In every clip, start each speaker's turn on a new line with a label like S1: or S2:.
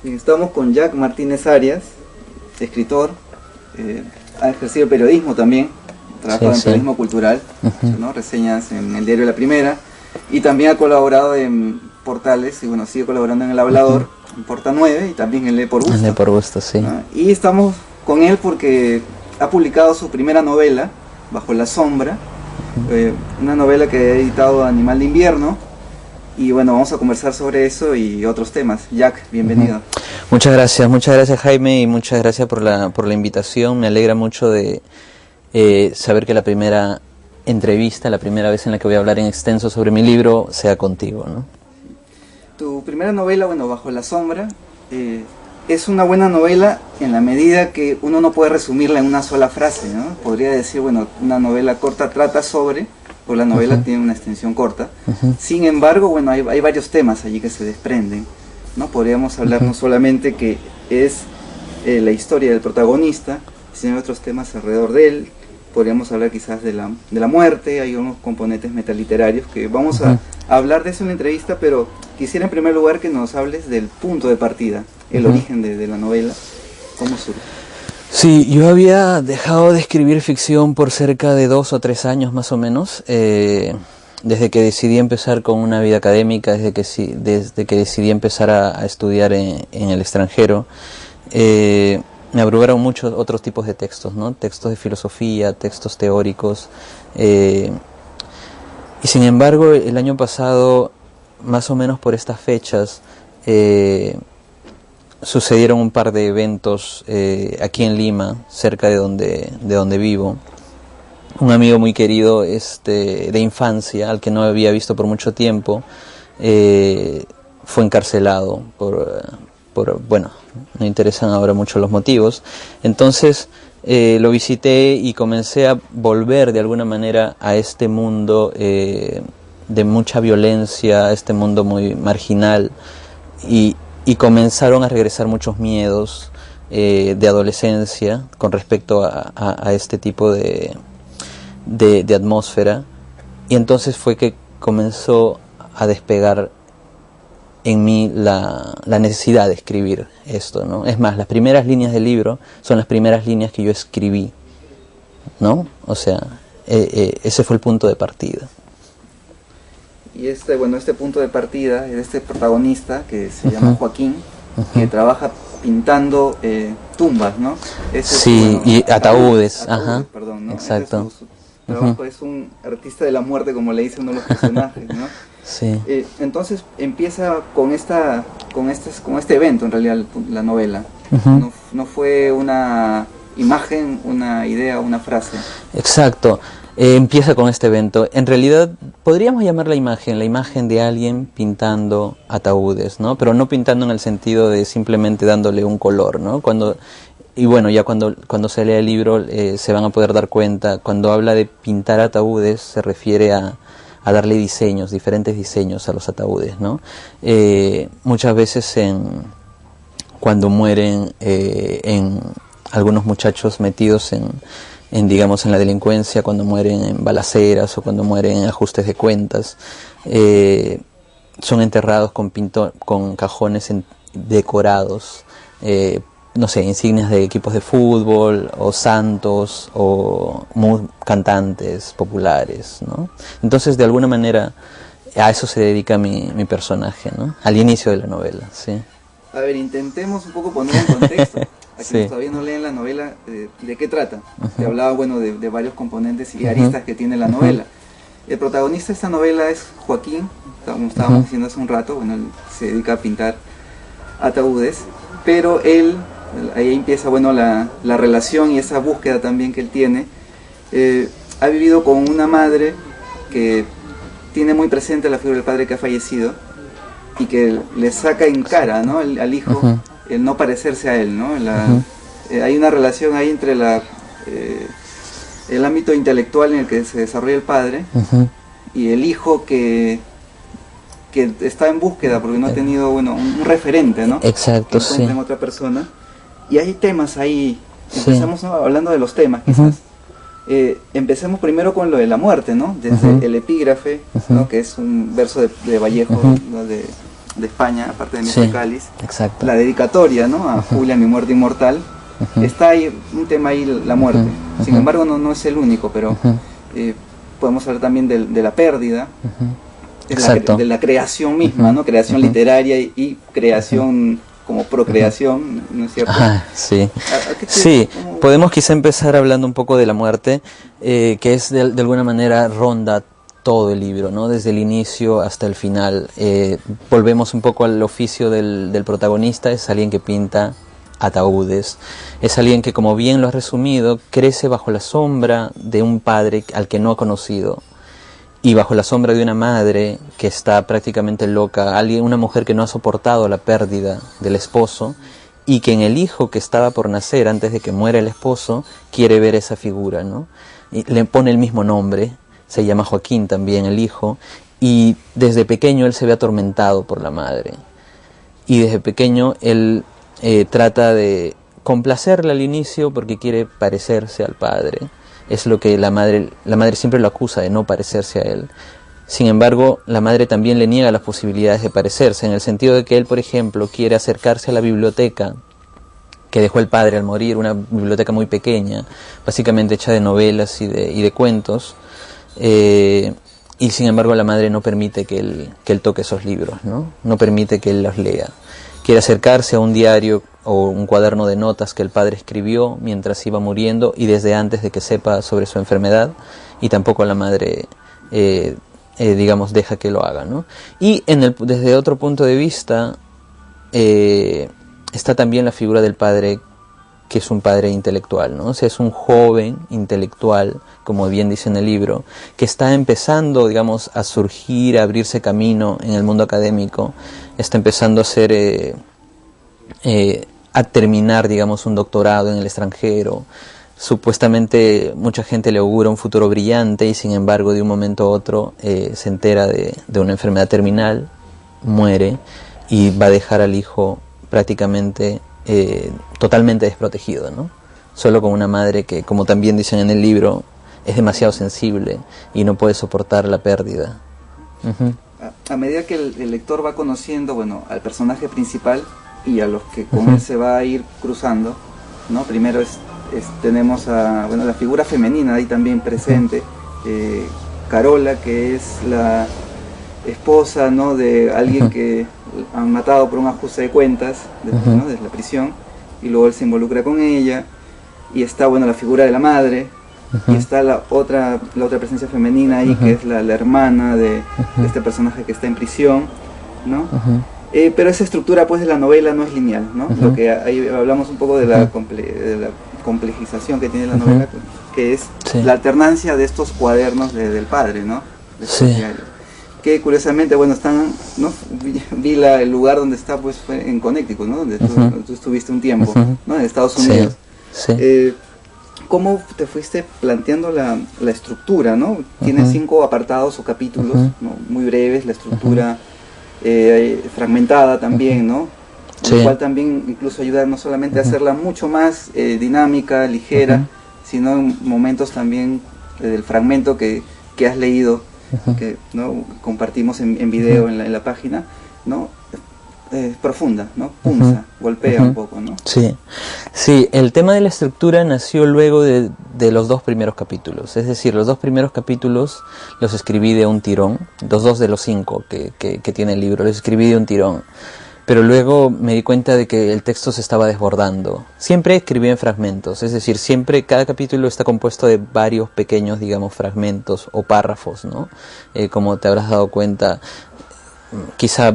S1: Estamos con Jack Martínez Arias, escritor, ha ejercido periodismo también, trabajado en periodismo cultural, ¿no? Reseñas en el diario La Primera, y también ha colaborado en portales, y bueno, sigue colaborando en El Hablador, en Porta 9 y también en Lee por Gusto.
S2: Lee por Gusto, sí.
S1: ¿No? Y estamos con él porque ha publicado su primera novela, Bajo la Sombra, una novela que ha editado Animal de Invierno. Y bueno, vamos a conversar sobre eso y otros temas. Jack, bienvenido.
S2: Muchas gracias Jaime, y muchas gracias por la invitación. Me alegra mucho de saber que la primera entrevista, la primera vez en la que voy a hablar en extenso sobre mi libro, sea contigo, ¿no?
S1: Tu primera novela, bueno, Bajo la Sombra, es una buena novela en la medida que uno no puede resumirla en una sola frase, ¿no? Podría decir, bueno, una novela corta trata sobre... pues la novela tiene una extensión corta. Sin embargo, bueno, hay varios temas allí que se desprenden, ¿no? Podríamos hablar no solamente que es la historia del protagonista, sino hay otros temas alrededor de él. Podríamos hablar quizás de la muerte, hay unos componentes metaliterarios que vamos a hablar de eso en la entrevista, pero quisiera en primer lugar que nos hables del punto de partida, el origen de la novela, cómo surge.
S2: Sí, yo había dejado de escribir ficción por cerca de 2 o 3 años más o menos, desde que decidí empezar con una vida académica, desde que decidí empezar a estudiar en el extranjero. Me abrumaron muchos otros tipos de textos, ¿no? Textos de filosofía, textos teóricos, y sin embargo el año pasado, más o menos por estas fechas, sucedieron un par de eventos aquí en Lima, cerca de donde vivo. Un amigo muy querido de infancia, al que no había visto por mucho tiempo, fue encarcelado bueno, no interesan ahora mucho los motivos. Entonces lo visité y comencé a volver de alguna manera a este mundo de mucha violencia, a este mundo muy marginal, y comenzaron a regresar muchos miedos de adolescencia con respecto a este tipo de atmósfera, y entonces fue que comenzó a despegar en mí la necesidad de escribir esto, ¿no? Es más, las primeras líneas del libro son las primeras líneas que yo escribí, ¿no? O sea, ese fue el punto de partida.
S1: Y este punto de partida es este protagonista que se llama Joaquín, que trabaja pintando tumbas, ¿no?
S2: Sí, y ataúdes,
S1: perdón, ¿no?
S2: Exacto.
S1: Su trabajo es un artista de la muerte, como le dice uno de los personajes, ¿no?
S2: Sí.
S1: Entonces empieza con este evento, en realidad, la novela. No fue una imagen, una idea, una frase.
S2: Exacto. Empieza con este evento. En realidad podríamos llamar la imagen de alguien pintando ataúdes, ¿no? Pero no pintando en el sentido de simplemente dándole un color, ¿no? Y bueno, ya cuando se lea el libro se van a poder dar cuenta, cuando habla de pintar ataúdes se refiere a darle diseños, diferentes diseños a los ataúdes, ¿no? Muchas veces cuando mueren algunos muchachos metidos digamos, en la delincuencia, cuando mueren en balaceras o cuando mueren en ajustes de cuentas, son enterrados con cajones decorados, no sé, insignias de equipos de fútbol o santos o cantantes populares, ¿no? Entonces, de alguna manera, a eso se dedica mi personaje, ¿no? Al inicio de la novela, sí.
S1: A ver, intentemos un poco poner en contexto. A quienes todavía no leen la novela, ¿de qué trata? Te hablaba, bueno, de varios componentes y aristas que tiene la novela. El protagonista de esta novela es Joaquín, como estábamos diciendo hace un rato. Bueno, él se dedica a pintar ataúdes, pero ahí empieza, bueno, la relación y esa búsqueda también que él tiene. Ha vivido con una madre que tiene muy presente la figura del padre que ha fallecido y que le saca en cara, ¿no? al hijo, el no parecerse a él, ¿no? Hay una relación ahí entre el ámbito intelectual en el que se desarrolla el padre y el hijo que está en búsqueda porque no ha tenido, bueno, un referente, ¿no?
S2: Exacto,
S1: que encuentra en otra persona. Y hay temas ahí, empezamos hablando de los temas quizás. Empecemos primero con lo de la muerte, ¿no? Desde el epígrafe, ¿no? Que es un verso de Vallejo, ¿no? de España, aparte de
S2: Sí,
S1: Mr. Cáliz.
S2: exacto.
S1: La dedicatoria, ¿no? A Julia, mi muerte inmortal. Está ahí un tema ahí, la muerte. Sin embargo, no es el único, pero podemos hablar también de la pérdida,
S2: Exacto.
S1: de la creación misma, ¿no? Creación literaria y creación como procreación, ¿no es cierto?
S2: Sí.
S1: ¿Qué
S2: Sí, podemos quizá empezar hablando un poco de la muerte, que es de alguna manera ronda todo el libro, ¿no? Desde el inicio hasta el final. Volvemos un poco al oficio del protagonista, es alguien que pinta ataúdes, es alguien que, como bien lo has resumido, crece bajo la sombra de un padre al que no ha conocido y bajo la sombra de una madre que está prácticamente loca, una mujer que no ha soportado la pérdida del esposo y que en el hijo que estaba por nacer antes de que muera el esposo quiere ver esa figura, ¿no? Y le pone el mismo nombre, se llama Joaquín también el hijo, y desde pequeño él se ve atormentado por la madre y desde pequeño él trata de complacerla al inicio porque quiere parecerse al padre. Es lo que la madre siempre lo acusa de no parecerse a él. Sin embargo, la madre también le niega las posibilidades de parecerse, en el sentido de que él, por ejemplo, quiere acercarse a la biblioteca que dejó el padre al morir, una biblioteca muy pequeña, básicamente hecha de novelas y de cuentos, y sin embargo la madre no permite que él toque esos libros, no permite que él los lea. Quiere acercarse a un diario o un cuaderno de notas que el padre escribió mientras iba muriendo y desde antes de que sepa sobre su enfermedad, y tampoco la madre digamos deja que lo haga, ¿no? Y desde otro punto de vista está también la figura del padre, que es un padre intelectual, ¿no? O sea, es un joven intelectual, como bien dice en el libro, que está empezando, digamos, a surgir, a abrirse camino en el mundo académico, está empezando a terminar, digamos, un doctorado en el extranjero. Supuestamente mucha gente le augura un futuro brillante y sin embargo de un momento a otro se entera de una enfermedad terminal, muere y va a dejar al hijo prácticamente totalmente desprotegido, ¿no? Solo con una madre que, como también dicen en el libro, es demasiado sensible y no puede soportar la pérdida.
S1: A medida que el lector va conociendo, bueno, al personaje principal y a los que con él se va a ir cruzando, ¿no? Primero tenemos bueno, la figura femenina ahí también presente, Carola, que es la esposa, ¿no? De alguien que han matado por un ajuste de cuentas, ¿no? Desde la prisión, y luego él se involucra con ella, y está, bueno, la figura de la madre, y está la otra presencia femenina ahí, que es la hermana de este personaje que está en prisión, ¿no? Pero esa estructura, pues, de la novela no es lineal, ¿no? Lo que ahí hablamos un poco de la complejización que tiene la novela, que es la alternancia de estos cuadernos del padre, ¿no? De estos diarios. Que curiosamente, bueno, están, ¿no? Vi el lugar donde está, pues, fue en Connecticut, ¿no? Donde tú estuviste un tiempo, ¿no? En Estados Unidos. ¿Cómo te fuiste planteando la estructura, ¿no? Tiene 5 apartados o capítulos, ¿no? Muy breves, la estructura fragmentada también, ¿no? Lo cual también incluso ayuda no solamente a hacerla mucho más dinámica, ligera, sino en momentos también del fragmento que has leído, que, ¿no? compartimos en video en la página, ¿no? Profunda, ¿no? Punza, golpea un poco, ¿no?
S2: Sí, el tema de la estructura nació luego de los 2 primeros capítulos, es decir, los 2 primeros capítulos los escribí de un tirón, los 2 de los 5 que tiene el libro, los escribí de un tirón, pero luego me di cuenta de que el texto se estaba desbordando. Siempre escribí en fragmentos, es decir, siempre cada capítulo está compuesto de varios pequeños, digamos, fragmentos o párrafos, ¿no? Como te habrás dado cuenta, quizá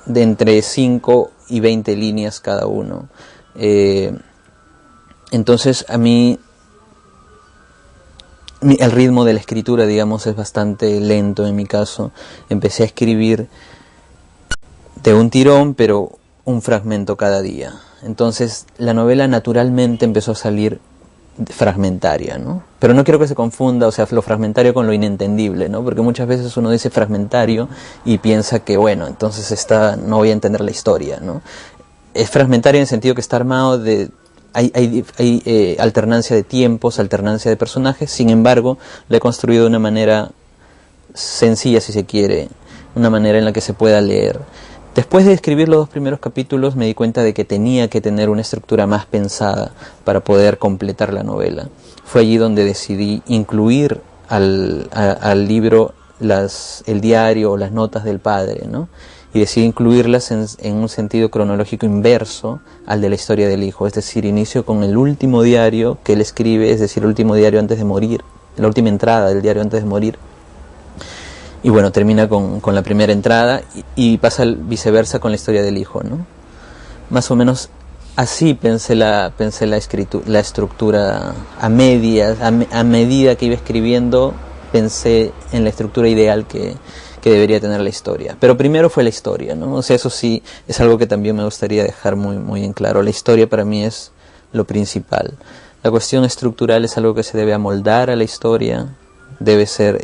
S2: de entre 5 y 20 líneas cada uno. Entonces a mí el ritmo de la escritura, digamos, es bastante lento en mi caso. Empecé a escribir de un tirón, pero un fragmento cada día. Entonces la novela naturalmente empezó a salir fragmentaria, ¿no? Pero no quiero que se confunda, o sea, lo fragmentario con lo inentendible, ¿no? Porque muchas veces uno dice fragmentario y piensa que, bueno, entonces no voy a entender la historia, ¿no? Es fragmentario en el sentido que está armado de... Hay alternancia de tiempos, alternancia de personajes, sin embargo, lo he construido de una manera sencilla, si se quiere, una manera en la que se pueda leer. Después de escribir los 2 primeros capítulos me di cuenta de que tenía que tener una estructura más pensada para poder completar la novela. Fue allí donde decidí incluir al libro el diario o las notas del padre, ¿no? Y decidí incluirlas en un sentido cronológico inverso al de la historia del hijo. Es decir, inicio con el último diario que él escribe, es decir, el último diario antes de morir, la última entrada del diario antes de morir. Y bueno, termina con la primera entrada y pasa viceversa con la historia del hijo, ¿no? Más o menos así pensé la estructura a medias, a medida que iba escribiendo, pensé en la estructura ideal que debería tener la historia. Pero primero fue la historia, ¿no? O sea, eso sí es algo que también me gustaría dejar muy, muy en claro. La historia para mí es lo principal. La cuestión estructural es algo que se debe amoldar a la historia, debe ser...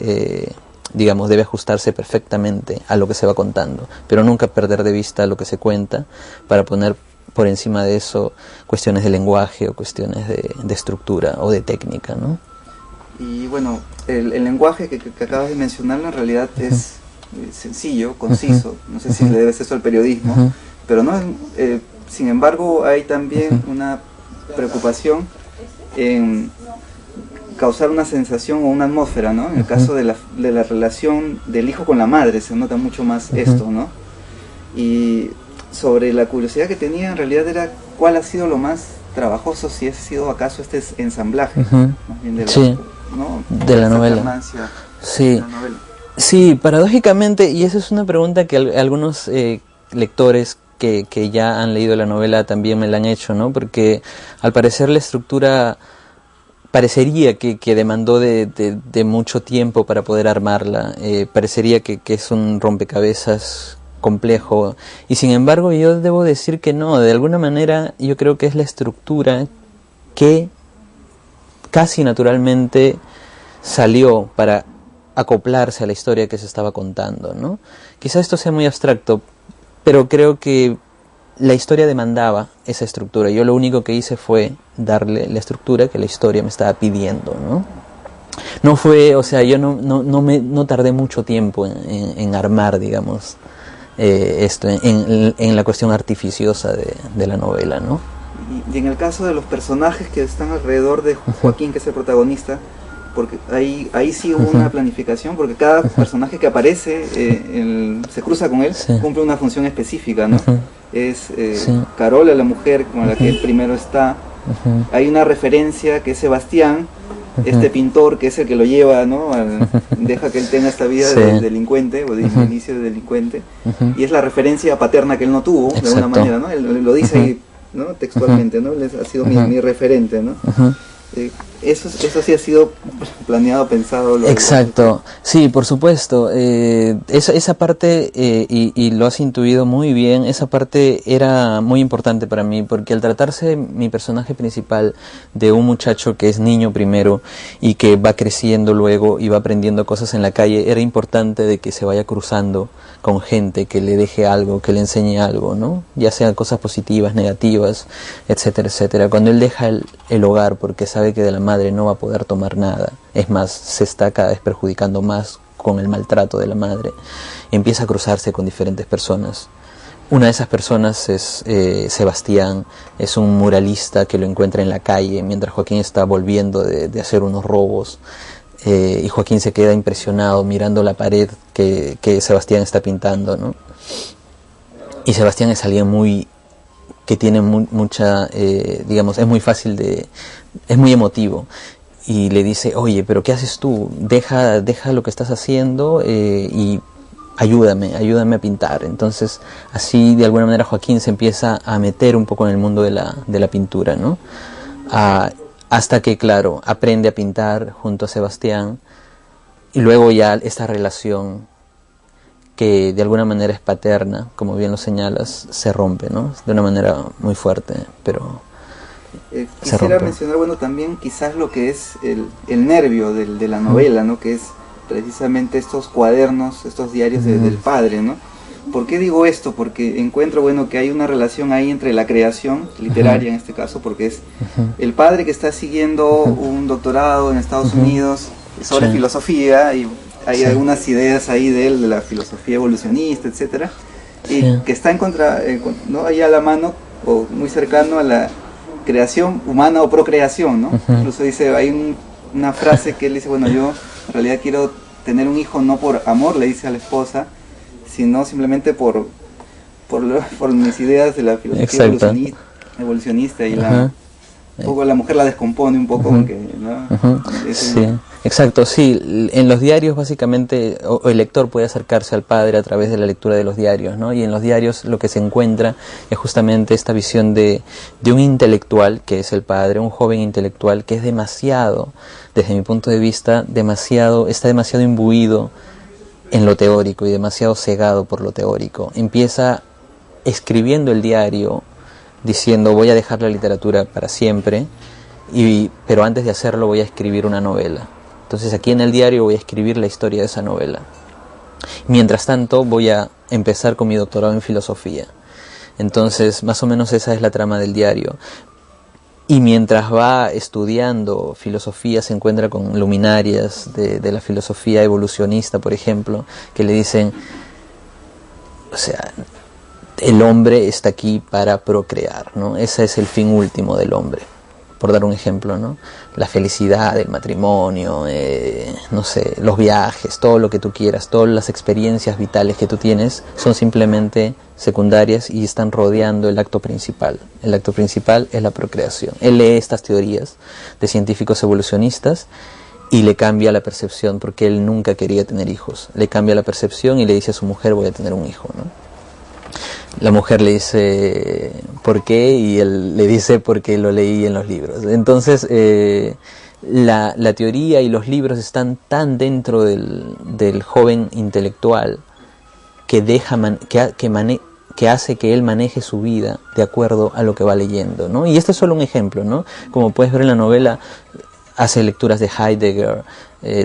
S2: debe ajustarse perfectamente a lo que se va contando, pero nunca perder de vista lo que se cuenta para poner por encima de eso cuestiones de lenguaje o cuestiones de estructura o de técnica, ¿no?
S1: Y bueno, el lenguaje que acabas de mencionar en realidad es sencillo, conciso, no sé si le debes eso al periodismo, pero no, sin embargo hay también una preocupación en causar una sensación o una atmósfera, ¿no? En el caso de la relación del hijo con la madre se nota mucho más esto, ¿no? Y sobre la curiosidad que tenía en realidad era cuál ha sido lo más trabajoso, si ha sido acaso este ensamblaje, más bien de la,
S2: sí,
S1: ¿no?
S2: de la novela. Sí.
S1: De la novela.
S2: Sí, paradójicamente, y esa es una pregunta que algunos lectores que ya han leído la novela también me la han hecho, ¿no? Porque al parecer la estructura parecería que demandó de mucho tiempo para poder armarla, parecería que es un rompecabezas complejo, y sin embargo yo debo decir que no, de alguna manera yo creo que es la estructura que casi naturalmente salió para acoplarse a la historia que se estaba contando, ¿no? Quizá esto sea muy abstracto, pero creo que la historia demandaba esa estructura. Yo lo único que hice fue darle la estructura que la historia me estaba pidiendo, ¿no? No fue, o sea, yo no tardé mucho tiempo en armar, digamos, esto, en la cuestión artificiosa de la novela, ¿no?
S1: Y en el caso de los personajes que están alrededor de Joaquín, que es el protagonista, porque ahí sí hubo una planificación, porque cada personaje que aparece se cruza con él, cumple una función específica, ¿no? Es Carola, la mujer con la que él primero está. Hay una referencia que es Sebastián, este pintor que es el que lo lleva, ¿no? Deja que él tenga esta vida de delincuente o de inicio de delincuente, y es la referencia paterna que él no tuvo, de alguna manera, ¿no? Él lo dice ahí, ¿no? Textualmente, ¿no? Él ha sido mi referente, ¿no? Eso sí ha sido planeado, pensado.
S2: Exacto, sí, por supuesto. Esa parte, y lo has intuido muy bien, esa parte era muy importante para mí, porque al tratarse mi personaje principal de un muchacho que es niño primero y que va creciendo luego y va aprendiendo cosas en la calle, era importante de que se vaya cruzando con gente que le deje algo, que le enseñe algo, ¿no? Ya sean cosas positivas, negativas, etcétera, etcétera. Cuando él deja el hogar porque sabe que de la madre no va a poder tomar nada, es más, se está cada vez perjudicando más con el maltrato de la madre, empieza a cruzarse con diferentes personas. Una de esas personas es Sebastián, es un muralista que lo encuentra en la calle mientras Joaquín está volviendo de hacer unos robos, y Joaquín se queda impresionado mirando la pared que Sebastián está pintando, ¿no? Y Sebastián es alguien que tiene mucha, digamos, es muy fácil es muy emotivo, y le dice, oye, pero ¿qué haces tú? Deja lo que estás haciendo y ayúdame a pintar. Entonces, así de alguna manera Joaquín se empieza a meter un poco en el mundo de la pintura, ¿no? Hasta que, claro, aprende a pintar junto a Sebastián, y luego ya esta relación que de alguna manera es paterna, como bien lo señalas, se rompe, ¿no? De una manera muy fuerte, pero
S1: quisiera mencionar, bueno, también quizás lo que es el nervio de la novela, ¿no? Que es precisamente estos cuadernos, estos diarios del padre, ¿no? ¿Por qué digo esto? Porque encuentro, bueno, que hay una relación ahí entre la creación literaria, en este caso, porque es el padre que está siguiendo un doctorado en Estados Unidos sobre filosofía, y hay algunas ideas ahí de él, de la filosofía evolucionista, etcétera. y que está en contra, ¿no? Ahí a la mano o muy cercano a la creación humana o procreación, ¿no? Incluso dice, hay una frase que él dice, bueno, yo en realidad quiero tener un hijo no por amor, le dice a la esposa, sino simplemente por mis ideas de la filosofía evolucionista y un poco la mujer la descompone un poco, aunque, ¿no?
S2: Sí, exacto, sí, en los diarios básicamente el lector puede acercarse al padre a través de la lectura de los diarios, ¿no? Y en los diarios lo que se encuentra es justamente esta visión de un intelectual, que es el padre, un joven intelectual que es demasiado, desde mi punto de vista, está demasiado imbuido en lo teórico y demasiado cegado por lo teórico. Empieza escribiendo el diario diciendo voy a dejar la literatura para siempre, pero antes de hacerlo voy a escribir una novela. Entonces aquí en el diario voy a escribir la historia de esa novela. Mientras tanto voy a empezar con mi doctorado en filosofía. Entonces más o menos esa es la trama del diario. Y mientras va estudiando filosofía se encuentra con luminarias de la filosofía evolucionista, por ejemplo, que le dicen, o sea, el hombre está aquí para procrear, ¿no? Ese es el fin último del hombre, por dar un ejemplo, ¿no? La felicidad, el matrimonio, no sé, los viajes, todo lo que tú quieras, todas las experiencias vitales que tú tienes son simplemente secundarias y están rodeando el acto principal. El acto principal es la procreación. Él lee estas teorías de científicos evolucionistas y le cambia la percepción, porque él nunca quería tener hijos. Le cambia la percepción y le dice a su mujer, voy a tener un hijo, ¿no? La mujer le dice ¿por qué? Y él le dice porque lo leí en los libros. Entonces la teoría y los libros están tan dentro del joven intelectual que hace que él maneje su vida de acuerdo a lo que va leyendo, ¿no? Y este es solo un ejemplo, ¿no? Como puedes ver en la novela, hace lecturas de Heidegger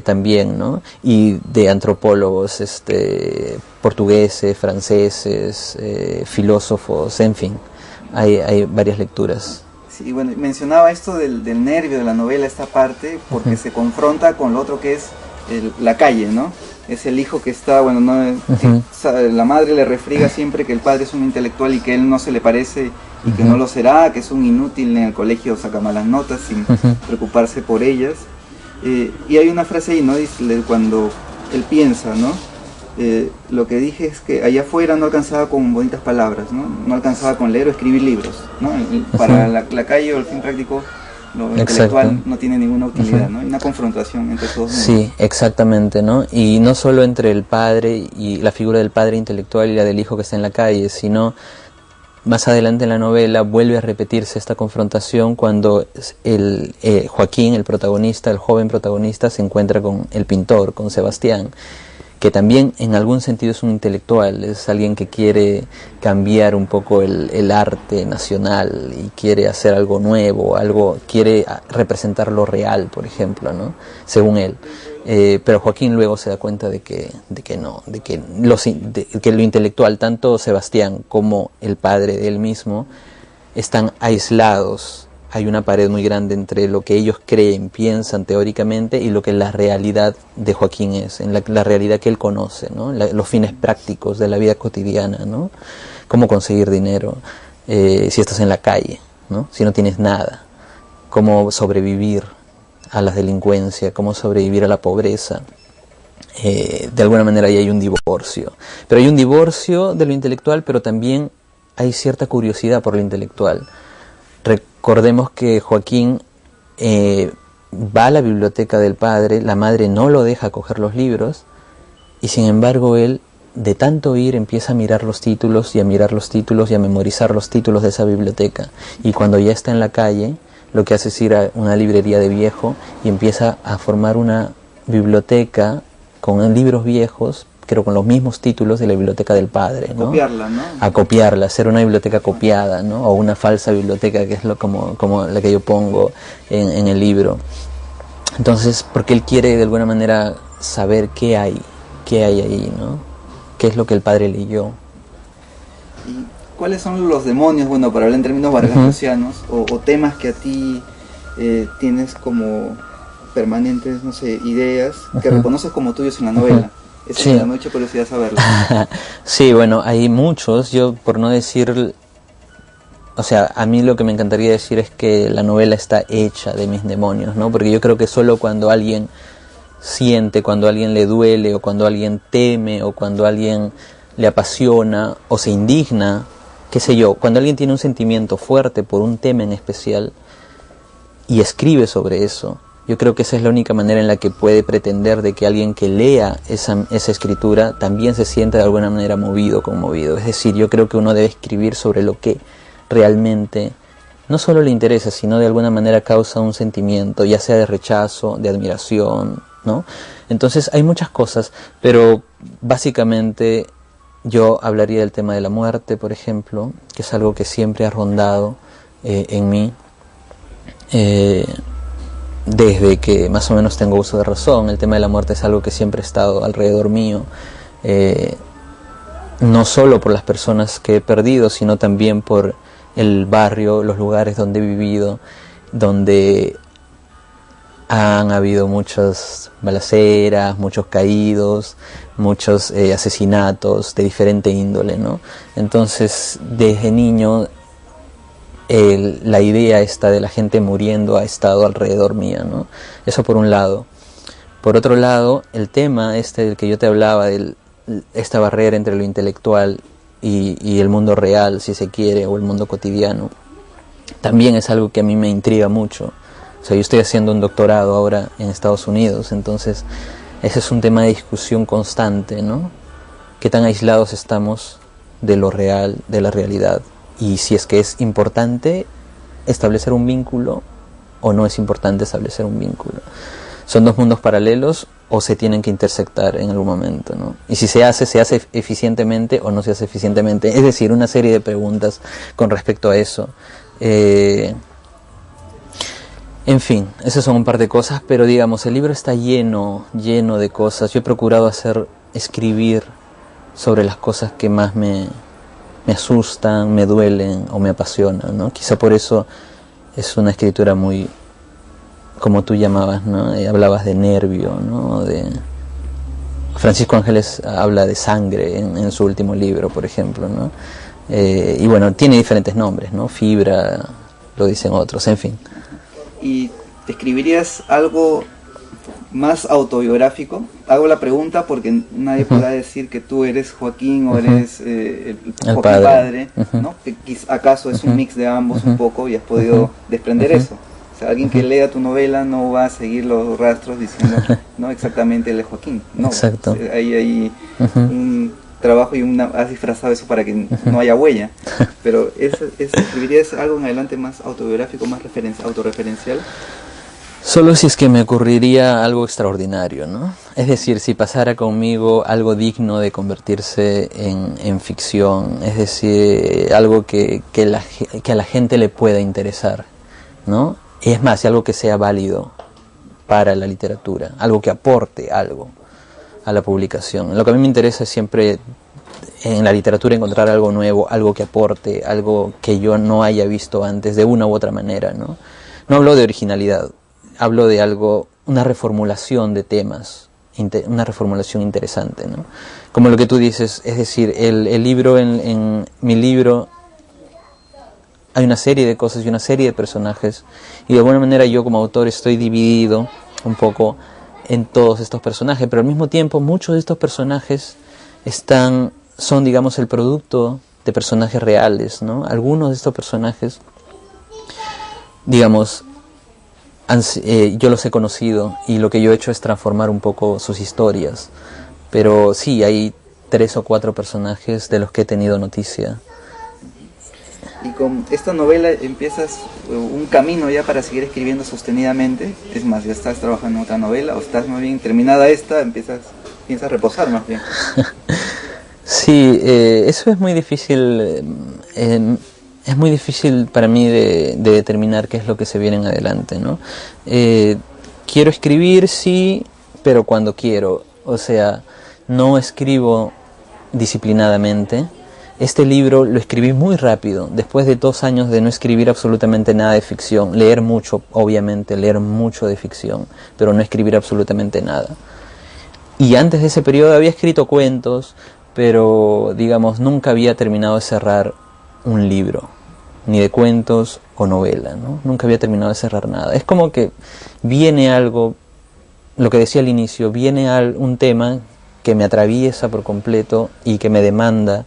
S2: también, ¿no? Y de antropólogos portugueses, franceses, filósofos, en fin, hay varias lecturas.
S1: Sí, bueno, mencionaba esto del nervio de la novela, esta parte, porque se confronta con lo otro que es la calle, ¿no? Es el hijo que está, bueno, no, la madre le refriega siempre que el padre es un intelectual y que él no se le parece y que no lo será, que es un inútil, en el colegio saca malas notas sin preocuparse por ellas. Y hay una frase ahí, ¿no? Dice, cuando él piensa, ¿no? Lo que dije es que allá afuera no alcanzaba con bonitas palabras, ¿no? No alcanzaba con leer o escribir libros, ¿no? Para la calle o el fin práctico, lo intelectual no tiene ninguna utilidad, ¿no? Hay una confrontación entre todos.
S2: Sí, exactamente, ¿no? Y no solo entre el padre y la figura del padre intelectual y la del hijo que está en la calle, sino más adelante en la novela vuelve a repetirse esta confrontación cuando Joaquín, el protagonista, el joven protagonista, se encuentra con el pintor, con Sebastián, que también en algún sentido es un intelectual, es alguien que quiere cambiar un poco el arte nacional y quiere hacer algo nuevo, quiere representar lo real, por ejemplo, ¿no? Según él. Pero Joaquín luego se da cuenta de que lo intelectual, tanto Sebastián como el padre de él mismo, están aislados. Hay una pared muy grande entre lo que ellos creen, piensan teóricamente y lo que la realidad de Joaquín es, en la realidad que él conoce, ¿no? Los fines prácticos de la vida cotidiana, ¿no? Cómo conseguir dinero si estás en la calle, ¿no? Si no tienes nada, cómo sobrevivir a la delincuencia, cómo sobrevivir a la pobreza. De alguna manera ahí hay un divorcio. Pero hay un divorcio de lo intelectual, pero también hay cierta curiosidad por lo intelectual. Recordemos que Joaquín va a la biblioteca del padre, la madre no lo deja coger los libros, y sin embargo él, de tanto ir, empieza a mirar los títulos y a mirar los títulos y a memorizar los títulos de esa biblioteca. Y cuando ya está en la calle, lo que hace es ir a una librería de viejo y empieza a formar una biblioteca con libros viejos, pero con los mismos títulos de la biblioteca del padre, ¿no?
S1: Copiarla, ¿no?
S2: A copiarla, hacer una biblioteca copiada, ¿no? O una falsa biblioteca, que es como la que yo pongo en el libro. Entonces, porque él quiere de alguna manera saber qué hay ahí, ¿no? ¿Qué es lo que el padre leyó?
S1: ¿Y cuáles son los demonios, bueno, para hablar en términos vargasosianos, o temas que a ti tienes como permanentes, no sé, ideas que reconoces como tuyos en la novela? Esa
S2: Sí.
S1: me da mucha curiosidad saberlo.
S2: Sí, bueno, hay muchos, yo por no decir, o sea, a mí lo que me encantaría decir es que la novela está hecha de mis demonios, ¿no? Porque yo creo que solo cuando alguien siente, cuando a alguien le duele, o cuando alguien teme, o cuando a alguien le apasiona, o se indigna, qué sé yo, cuando alguien tiene un sentimiento fuerte por un tema en especial y escribe sobre eso, yo creo que esa es la única manera en la que puede pretender de que alguien que lea esa escritura también se sienta de alguna manera movido, conmovido. Es decir, yo creo que uno debe escribir sobre lo que realmente no solo le interesa, sino de alguna manera causa un sentimiento, ya sea de rechazo, de admiración, ¿no? Entonces hay muchas cosas, pero básicamente yo hablaría del tema de la muerte, por ejemplo, que es algo que siempre ha rondado en mí. Desde que más o menos tengo uso de razón, el tema de la muerte es algo que siempre ha estado alrededor mío, no solo por las personas que he perdido, sino también por el barrio, los lugares donde he vivido, donde han habido muchas balaceras, muchos caídos, muchos asesinatos de diferente índole, ¿no? Entonces, desde niño, la idea esta de la gente muriendo ha estado alrededor mía, ¿no? Eso por un lado. Por otro lado, el tema este del que yo te hablaba, esta barrera entre lo intelectual y el mundo real, si se quiere, o el mundo cotidiano, también es algo que a mí me intriga mucho. O sea, yo estoy haciendo un doctorado ahora en Estados Unidos, entonces ese es un tema de discusión constante, ¿no? ¿Qué tan aislados estamos de lo real, de la realidad? Y si es que es importante establecer un vínculo o no es importante establecer un vínculo. ¿Son dos mundos paralelos o se tienen que intersectar en algún momento, ¿no? Y si se hace eficientemente o no se hace eficientemente. Es decir, una serie de preguntas con respecto a eso. En fin, esas son un par de cosas, pero digamos, el libro está lleno de cosas. Yo he procurado escribir sobre las cosas que más me asustan, me duelen o me apasionan, ¿no? Quizá por eso es una escritura muy, como tú llamabas, ¿no? Hablabas de nervio, ¿no? Francisco Ángeles habla de sangre en su último libro, por ejemplo, ¿no? Y bueno, tiene diferentes nombres, ¿no? Fibra, lo dicen otros, en fin.
S1: ¿Y te escribirías algo más autobiográfico? Hago la pregunta porque nadie podrá decir que tú eres Joaquín o eres el Joaquín padre, ¿no? Que acaso es un mix de ambos un poco y has podido desprender eso. O sea, alguien que lea tu novela no va a seguir los rastros diciendo, no, exactamente él es Joaquín. No,
S2: exacto.
S1: Hay un trabajo y has disfrazado eso para que no haya huella. Pero ¿escribirías algo en adelante más autobiográfico, más autorreferencial?
S2: Solo si es que me ocurriría algo extraordinario, ¿no? Es decir, si pasara conmigo algo digno de convertirse en ficción, es decir, algo que a la gente le pueda interesar, ¿no? Y es más, algo que sea válido para la literatura, algo que aporte algo a la publicación. Lo que a mí me interesa es siempre en la literatura encontrar algo nuevo, algo que aporte, algo que yo no haya visto antes de una u otra manera, ¿no? No hablo de originalidad, hablo de algo, una reformulación de temas, una reformulación interesante, ¿no? Como lo que tú dices, es decir, el libro, en mi libro hay una serie de cosas y una serie de personajes, y de alguna manera yo como autor estoy dividido un poco en todos estos personajes, pero al mismo tiempo muchos de estos personajes son digamos el producto de personajes reales, ¿no? Algunos de estos personajes, digamos, yo los he conocido y lo que yo he hecho es transformar un poco sus historias, pero sí, hay 3 o 4 personajes de los que he tenido noticia.
S1: Y con esta novela empiezas un camino ya para seguir escribiendo sostenidamente. Es más, ya estás trabajando en otra novela o estás más bien terminada esta, piensas reposar más bien.
S2: Sí, eso es muy difícil. Es muy difícil para mí de determinar qué es lo que se viene en adelante, ¿no? Quiero escribir, sí, pero cuando quiero. O sea, no escribo disciplinadamente. Este libro lo escribí muy rápido, después de 2 años de no escribir absolutamente nada de ficción. Leer mucho, obviamente, leer mucho de ficción, pero no escribir absolutamente nada. Y antes de ese periodo había escrito cuentos, pero digamos nunca había terminado de cerrar un libro, ni de cuentos o novela, ¿no? Nunca había terminado de cerrar nada. Es como que viene algo, lo que decía al inicio, viene un tema que me atraviesa por completo y que me demanda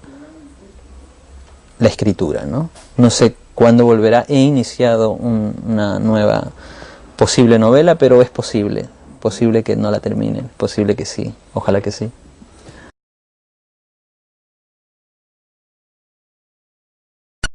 S2: la escritura, ¿no? No sé cuándo volverá. He iniciado una nueva posible novela, pero es posible que no la termine, posible que sí, ojalá que sí.